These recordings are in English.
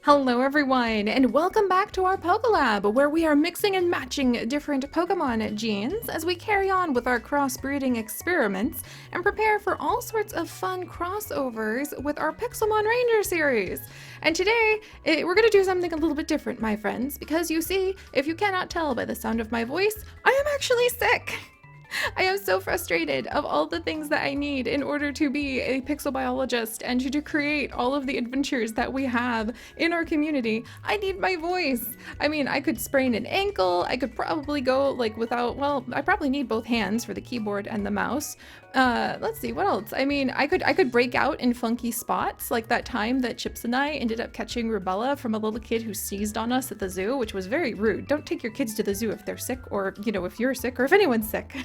Hello everyone, and welcome back to our PokeLAB, where we are mixing and matching different Pokemon genes as we carry on with our crossbreeding experiments and prepare for all sorts of fun crossovers with our Pixelmon Ranger series. And today, we're going to do something a little bit different, my friends, because you see, if you cannot tell by the sound of my voice, I am actually sick. I am so frustrated of all the things that I need in order to be a pixel biologist and to create all of the adventures that we have in our community. I need my voice. I mean, I could sprain an ankle. I could probably go like without, well, I probably need both hands for the keyboard and the mouse. Let's see, what else? I mean, I could break out in funky spots, like that time that Chips and I ended up catching rubella from a little kid who seized on us at the zoo, which was very rude. Don't take your kids to the zoo if they're sick, or, you know, if you're sick, or if anyone's sick.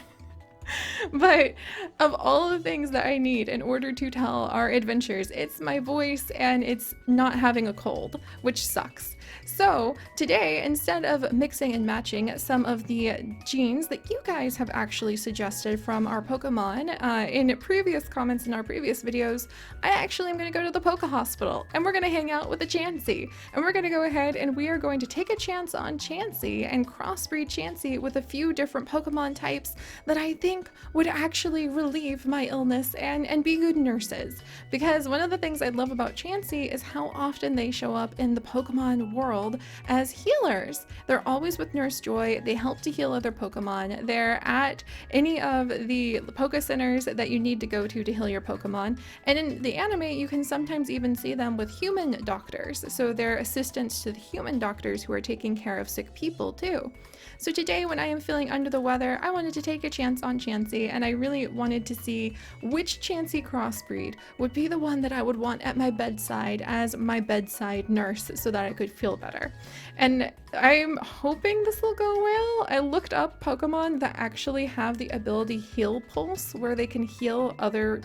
But of all the things that I need in order to tell our adventures, it's my voice and it's not having a cold, which sucks. So today, instead of mixing and matching some of the genes that you guys have actually suggested from our Pokemon in previous comments in our previous videos, I actually am going to go to the Poke Hospital and we're going to hang out with a Chansey. And we're going to go ahead and we are going to take a chance on Chansey and crossbreed Chansey with a few different Pokemon types that I think would actually relieve my illness and be good nurses. Because one of the things I love about Chansey is how often they show up in the Pokemon world as healers. They're always with Nurse Joy. They help to heal other Pokemon. They're at any of the Poke Centers that you need to go to heal your Pokemon. And in the anime, you can sometimes even see them with human doctors. So they're assistants to the human doctors who are taking care of sick people too. So today, when I am feeling under the weather, I wanted to take a chance on Chansey, and I really wanted to see which Chansey crossbreed would be the one that I would want at my bedside as my bedside nurse so that I could feel better. And I'm hoping this will go well. I looked up Pokemon that actually have the ability Heal Pulse, where they can heal other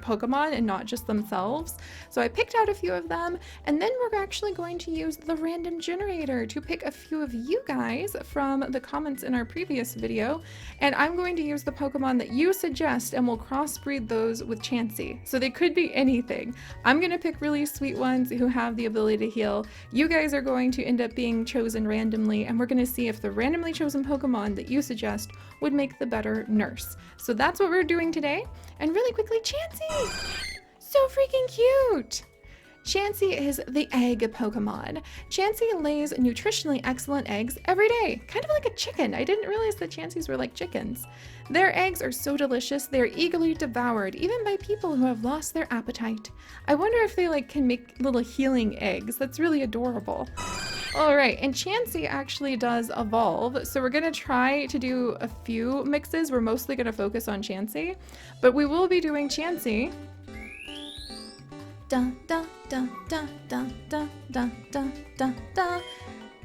Pokemon and not just themselves. So I picked out a few of them, and then we're actually going to use the random generator to pick a few of you guys from the comments in our previous video, and I'm going to use the Pokemon that you suggest and we'll crossbreed those with Chansey. So they could be anything. I'm going to pick really sweet ones who have the ability to heal. You guys are going to end up being chosen randomly, and we're going to see if the randomly chosen Pokemon that you suggest would make the better nurse. So that's what we're doing today. And really quickly, Chansey! So freaking cute! Chansey is the egg Pokemon. Chansey lays nutritionally excellent eggs every day, kind of like a chicken. I didn't realize that Chanseys were like chickens. Their eggs are so delicious, they're eagerly devoured, even by people who have lost their appetite. I wonder if they can make little healing eggs. That's really adorable. Alright, and Chansey actually does evolve, so we're going to try to do a few mixes. We're mostly going to focus on Chansey, but we will be doing Chansey. Dun, dun, dun, dun, dun, dun, dun, dun, dun, dun.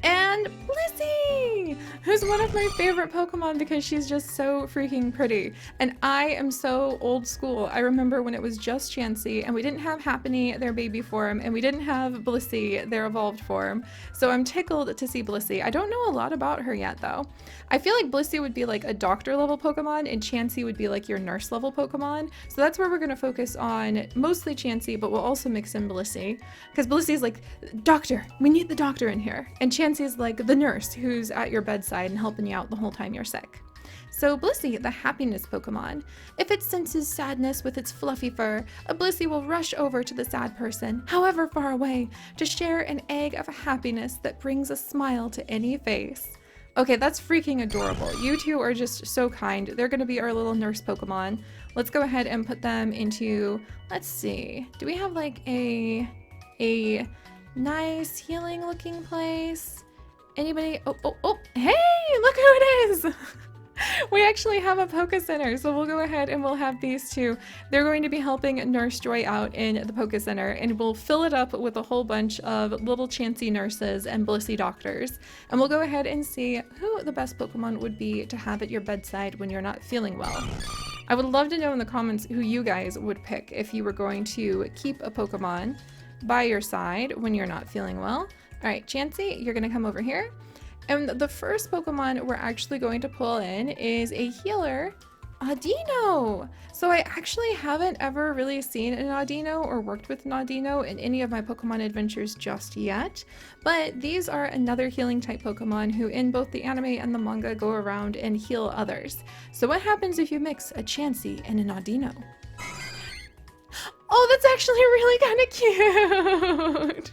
And Blissey, who's one of my favorite Pokemon because she's just so freaking pretty. And I am so old school. I remember when it was just Chansey and we didn't have Happiny, their baby form, and we didn't have Blissey, their evolved form. So I'm tickled to see Blissey. I don't know a lot about her yet though. I feel like Blissey would be like a doctor level Pokemon and Chansey would be like your nurse level Pokemon. So that's where we're going to focus on mostly Chansey, but we'll also mix in Blissey. Because Blissey's like, doctor, we need the doctor in here. And Chansey is like the nurse who's at your bedside and helping you out the whole time you're sick. So Blissey, the happiness Pokemon. If it senses sadness with its fluffy fur, a Blissey will rush over to the sad person, however far away, to share an egg of happiness that brings a smile to any face. Okay, that's freaking adorable. You two are just so kind. They're going to be our little nurse Pokemon. Let's go ahead and put them into, let's see, do we have like a nice healing looking place? Anybody? Oh, hey, look who it is! We actually have a Poke Center, so we'll go ahead and we'll have these two. They're going to be helping Nurse Joy out in the Poke Center, and we'll fill it up with a whole bunch of little Chansey nurses and Blissey doctors. And we'll go ahead and see who the best Pokemon would be to have at your bedside when you're not feeling well. I would love to know in the comments who you guys would pick if you were going to keep a Pokemon by your side when you're not feeling well. All right, Chansey, you're gonna come over here. And the first Pokemon we're actually going to pull in is a healer Audino! So I actually haven't ever really seen an Audino or worked with an Audino in any of my Pokemon adventures just yet, but these are another healing type Pokemon who in both the anime and the manga go around and heal others. So what happens if you mix a Chansey and an Audino? Oh, that's actually really kind of cute!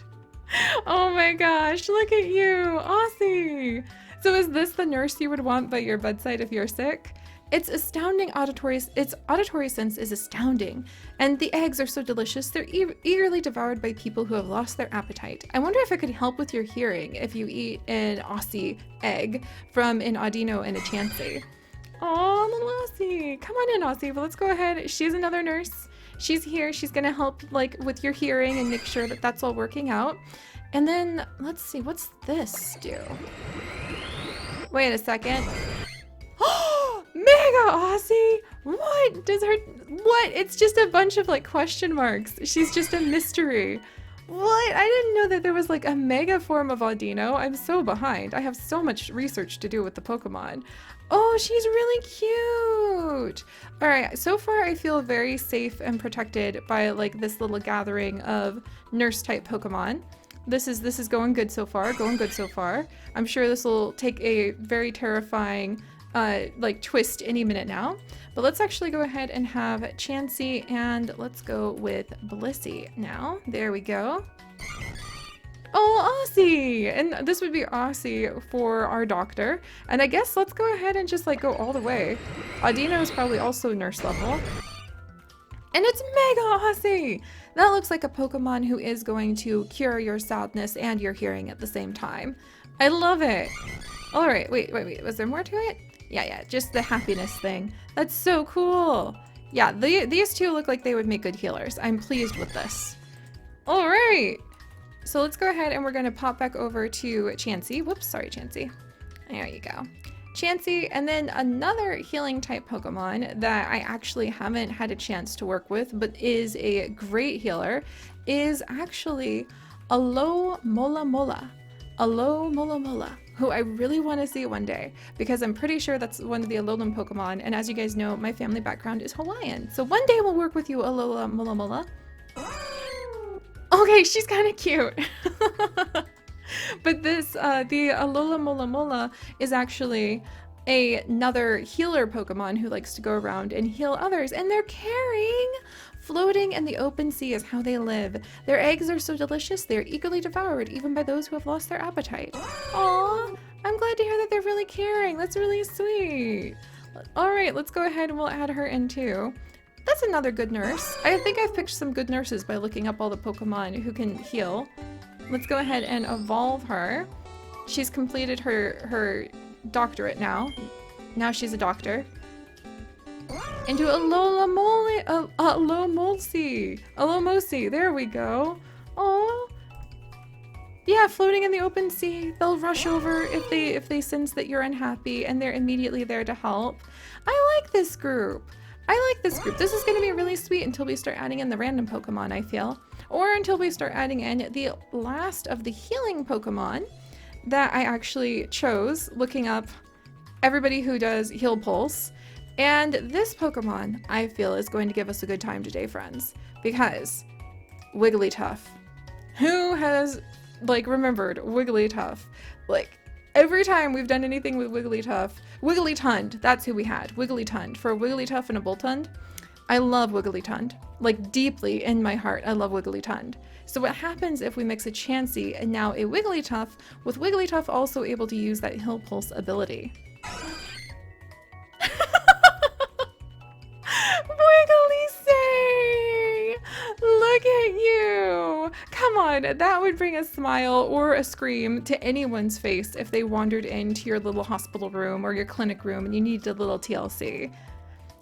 Oh my gosh, look at you, Aussie! So is this the nurse you would want by your bedside if you're sick? Its auditory sense is astounding, and the eggs are so delicious they're eagerly devoured by people who have lost their appetite. I wonder if it could help with your hearing if you eat an Aussie egg from an Audino and a Chansey. Oh, little Aussie! Come on in, Aussie, but let's go ahead. She's another nurse. She's here. She's gonna help like with your hearing and make sure that that's all working out. And then let's see, what's this do? Wait a second. Mega Aussie! What? What? It's just a bunch of like question marks. She's just a mystery. What? I didn't know that there was like a mega form of Audino. I'm so behind. I have so much research to do with the Pokemon. Oh, she's really cute. All right, so far I feel very safe and protected by like this little gathering of nurse type Pokemon. This is going good so far, I'm sure this will take a very terrifying like twist any minute now. But let's actually go ahead and have Chansey and let's go with Blissey now. There we go. Oh, Aussie! And this would be Aussie for our doctor. And I guess let's go ahead and just like go all the way. Audino is probably also nurse level. And it's Mega Aussie! That looks like a Pokemon who is going to cure your sadness and your hearing at the same time. I love it! Alright, wait, was there more to it? Yeah, just the happiness thing. That's so cool! Yeah, these two look like they would make good healers. I'm pleased with this. Alright! So let's go ahead and we're going to pop back over to Chansey. Whoops, sorry Chansey. There you go. Chansey, and then another healing type Pokemon that I actually haven't had a chance to work with but is a great healer is actually Alomomola. Alomomola, who I really want to see one day because I'm pretty sure that's one of the Alolan Pokemon, and as you guys know, my family background is Hawaiian. So one day we'll work with you, Alomomola. Okay, she's kind of cute. But this, the Alomomola is actually another healer Pokemon who likes to go around and heal others, and they're caring. Floating in the open sea is how they live. Their eggs are so delicious, they're eagerly devoured, even by those who have lost their appetite. Aww, I'm glad to hear that they're really caring. That's really sweet. All right, let's go ahead and we'll add her in too. That's another good nurse. I think I've picked some good nurses by looking up all the Pokemon who can heal. Let's go ahead and evolve her. She's completed her doctorate now. Now she's a doctor. Into Alomomola, there we go. Oh, yeah, floating in the open sea. They'll rush over if they sense that you're unhappy, and they're immediately there to help. I like this group. This is going to be really sweet until we start adding in the random Pokemon, I feel. Or until we start adding in the last of the healing Pokemon that I actually chose, looking up everybody who does Heal Pulse. And this Pokemon, I feel, is going to give us a good time today, friends. Because Wigglytuff. Who has, like, remembered Wigglytuff? Like, every time we've done anything with Wigglytuff, Wigglytund, that's who we had, Wigglytund. For a Wigglytuff and a Boltund, I love Wigglytund. Like, deeply in my heart, I love Wigglytund. So what happens if we mix a Chansey and now a Wigglytuff, with Wigglytuff also able to use that Heal Pulse ability? Wiggly! Look at you! Come on, that would bring a smile or a scream to anyone's face if they wandered into your little hospital room or your clinic room and you needed a little TLC.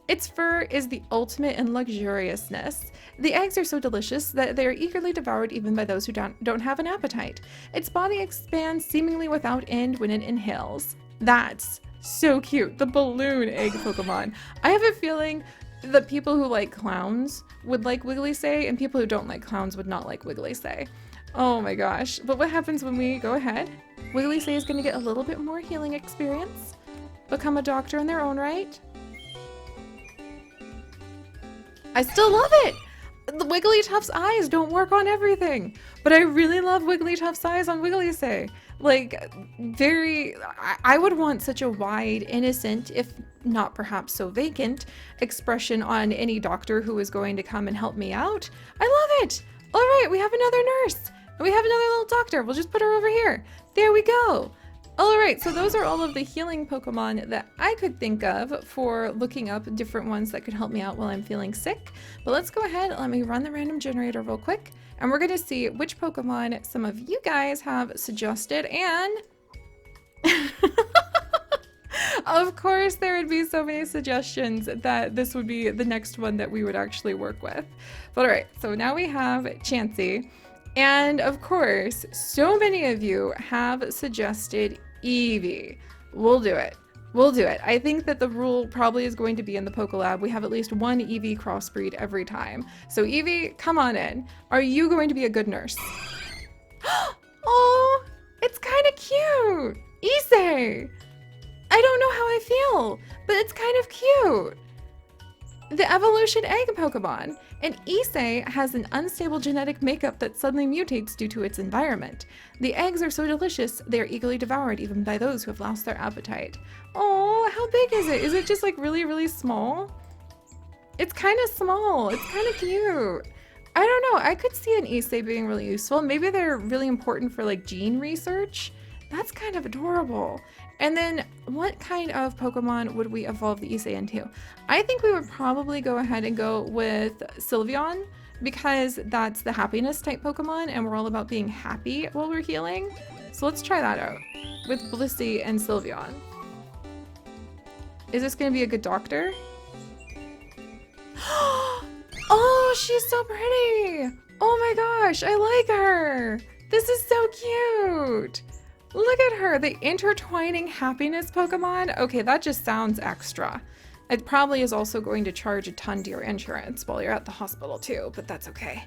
Its fur is the ultimate in luxuriousness. The eggs are so delicious that they are eagerly devoured even by those who don't have an appetite. Its body expands seemingly without end when it inhales. That's so cute. The balloon egg Pokemon. I have a feeling that people who like clowns would like Wigglytuff, and people who don't like clowns would not like Wigglytuff. Oh my gosh. But what happens when we go ahead? Wigglytuff is going to get a little bit more healing experience, become a doctor in their own right. I still love it. The Wigglytuff's eyes don't work on everything, but I really love Wigglytuff's eyes on Wigglytuff. Like, I would want such a wide, innocent, if not perhaps so vacant, expression on any doctor who is going to come and help me out. I love it. All right, we have another nurse. We have another little doctor. We'll just put her over here. There we go. All right, so those are all of the healing Pokemon that I could think of for looking up different ones that could help me out while I'm feeling sick. But let's go ahead, let me run the random generator real quick, and we're gonna see which Pokemon some of you guys have suggested, and of course there would be so many suggestions that this would be the next one that we would actually work with. But all right, so now we have Chansey. And of course, so many of you have suggested Eevee. We'll do it. We'll do it. I think that the rule probably is going to be in the PokeLAB. We have at least one Eevee crossbreed every time. So Eevee, come on in. Are you going to be a good nurse? Oh, it's kind of cute. Issei. I don't know how I feel, but it's kind of cute. The evolution egg Pokemon. And Issei has an unstable genetic makeup that suddenly mutates due to its environment. The eggs are so delicious, they are eagerly devoured even by those who have lost their appetite. Oh, how big is it? Is it just like really, really small? It's kind of small. It's kind of cute. I don't know. I could see an Issei being really useful. Maybe they're really important for like gene research. That's kind of adorable. And then what kind of Pokemon would we evolve the Issei into? I think we would probably go ahead and go with Sylveon, because that's the happiness type Pokemon and we're all about being happy while we're healing. So let's try that out with Blissey and Sylveon. Is this going to be a good doctor? Oh, she's so pretty. Oh my gosh, I like her. This is so cute. Look at her, the intertwining happiness Pokemon. Okay, that just sounds extra. It probably is also going to charge a ton to your insurance while you're at the hospital too, but that's okay.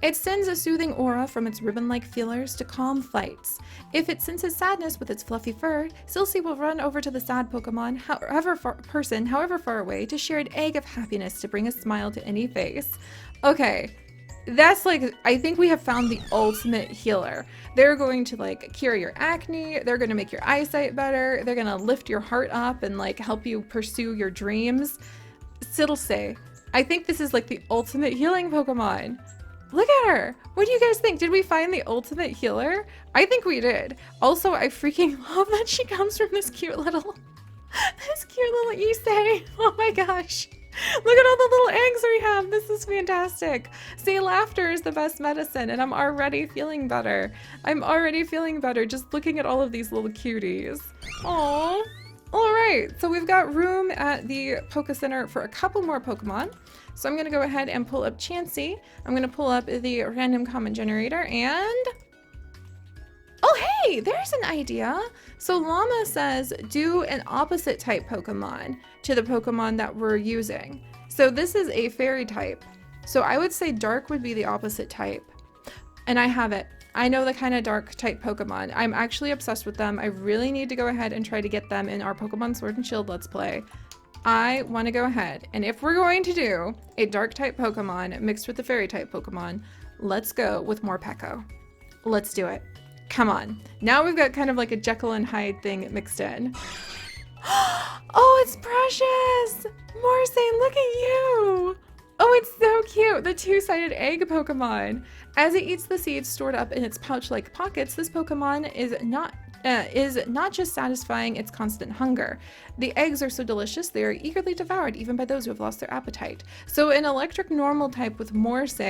It sends a soothing aura from its ribbon-like feelers to calm fights. If it senses sadness with its fluffy fur, Silsey will run over to the sad Pokemon, however far away, to share an egg of happiness to bring a smile to any face. Okay. That's like, I think we have found the ultimate healer. They're going to like cure your acne, they're going to make your eyesight better, they're going to lift your heart up and like help you pursue your dreams. Silsey, I think this is like the ultimate healing Pokemon. Look at her. What do you guys think? Did we find the ultimate healer? I think we did. Also, I freaking love that she comes from this cute little Issei. Oh my gosh. Look at all the little eggs we have. This is fantastic. See, laughter is the best medicine, and I'm already feeling better. I'm already feeling better just looking at all of these little cuties. Aww. All right, so we've got room at the Poke Center for a couple more Pokemon. So I'm going to go ahead and pull up Chansey. I'm going to pull up the random comment generator and... Oh, hey, there's an idea. So Llama says, do an opposite type Pokemon to the Pokemon that we're using. So this is a fairy type. So I would say dark would be the opposite type. And I have it. I know the kind of dark type Pokemon. I'm actually obsessed with them. I really need to go ahead and try to get them in our Pokemon Sword and Shield Let's Play. I want to go ahead, and if we're going to do a dark type Pokemon mixed with the fairy type Pokemon, let's go with Morpeko. Let's do it. Come on. Now we've got kind of like a Jekyll and Hyde thing mixed in. Oh, it's precious! Morse, look at you! Oh, it's so cute! The two-sided egg Pokemon. As it eats the seeds stored up in its pouch-like pockets, this Pokemon is not just satisfying its constant hunger. The eggs are so delicious, they are eagerly devoured even by those who have lost their appetite. So an electric normal type with Morse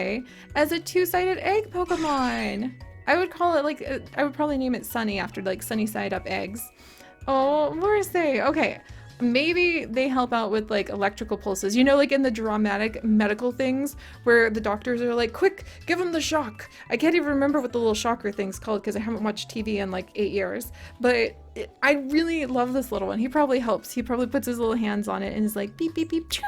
as a two-sided egg Pokemon. I would call it like, I would probably name it Sunny after like sunny side up eggs. Oh, Morse. Okay. Maybe they help out with like electrical pulses, you know, like in the dramatic medical things where the doctors are like, quick, give him the shock. I can't even remember what the little shocker thing's called because I haven't watched TV in like 8 years, but I really love this little one. He probably helps. He probably puts his little hands on it and is like beep, beep, beep, choo,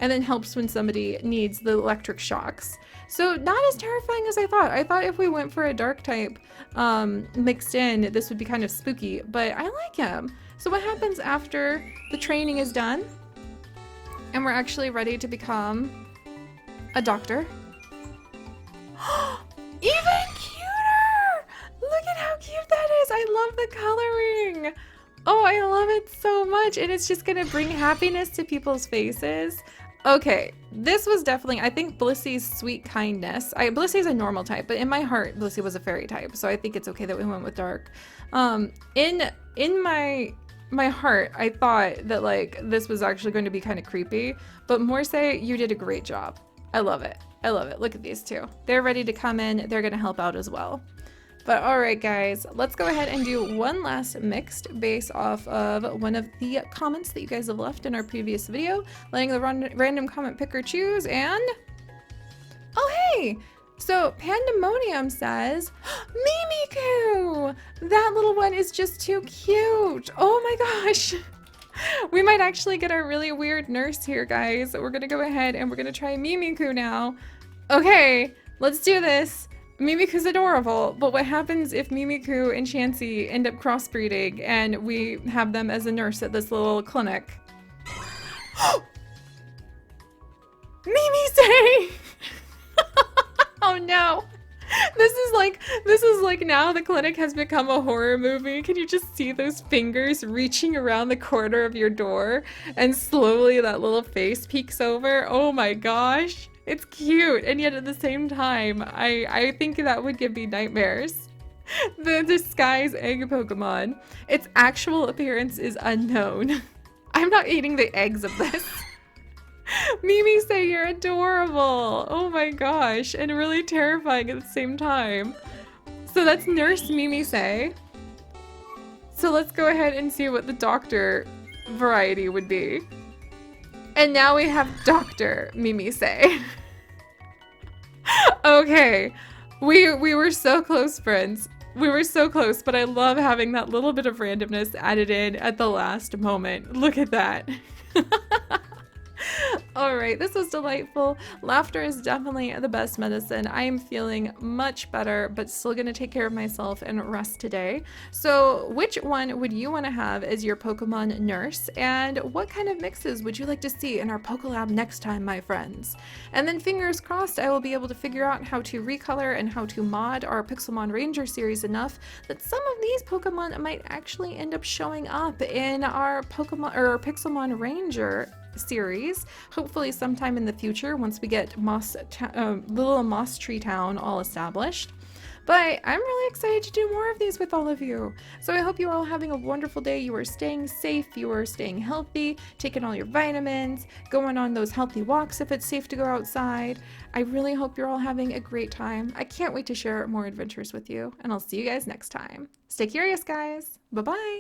and then helps when somebody needs the electric shocks. So not as terrifying as I thought. I thought if we went for a dark type mixed in, this would be kind of spooky, but I like him. So what happens after the training is done and we're actually ready to become a doctor. Even cuter! Look at how cute that is. I love the coloring. Oh, I love it so much. And it's just gonna bring happiness to people's faces. Okay, this was definitely, I think Blissey's sweet kindness. Blissey's a normal type, but in my heart, Blissey was a fairy type. So I think it's okay that we went with dark. In my heart, I thought that like this was actually going to be kind of creepy, but Morse, you did a great job. I love it. I love it. Look at these two. They're ready to come in. They're going to help out as well. But all right, guys, let's go ahead and do one last mixed based off of one of the comments that you guys have left in our previous video, letting the random comment picker choose. And oh, hey, so Pandemonium says, Mimikyu! That little one is just too cute. Oh my gosh. We might actually get a really weird nurse here, guys. We're gonna go ahead and we're gonna try Mimikyu now. Okay, let's do this. Mimikyu's adorable, but what happens if Mimikyu and Chansey end up crossbreeding and we have them as a nurse at this little clinic? Mimi-say! Oh no! This is like now the clinic has become a horror movie. Can you just see those fingers reaching around the corner of your door and slowly that little face peeks over? Oh my gosh. It's cute, and yet at the same time, I think that would give me nightmares. The disguise egg Pokemon. Its actual appearance is unknown. I'm not eating the eggs of this. Mimi-say, you're adorable. Oh my gosh, and really terrifying at the same time. So that's Nurse Mimi-say. So let's go ahead and see what the doctor variety would be. And now we have Dr. Mimi-say. Okay, we were so close, friends. We were so close, but I love having that little bit of randomness added in at the last moment. Look at that. All right, this was delightful. Laughter is definitely the best medicine. I am feeling much better, but still gonna take care of myself and rest today. So which one would you want to have as your Pokemon nurse? And what kind of mixes would you like to see in our PokeLab next time, my friends? And then fingers crossed, I will be able to figure out how to recolor and how to mod our Pixelmon Ranger series enough that some of these Pokemon might actually end up showing up in our Pokemon or our Pixelmon Ranger series, hopefully sometime in the future once we get little Moss Tree Town all established. But I'm really excited to do more of these with all of you. So I hope you're all having a wonderful day. You are staying safe, you are staying healthy, taking all your vitamins, going on those healthy walks if it's safe to go outside. I really hope you're all having a great time. I can't wait to share more adventures with you, and I'll see you guys next time. Stay curious, guys. Bye-bye.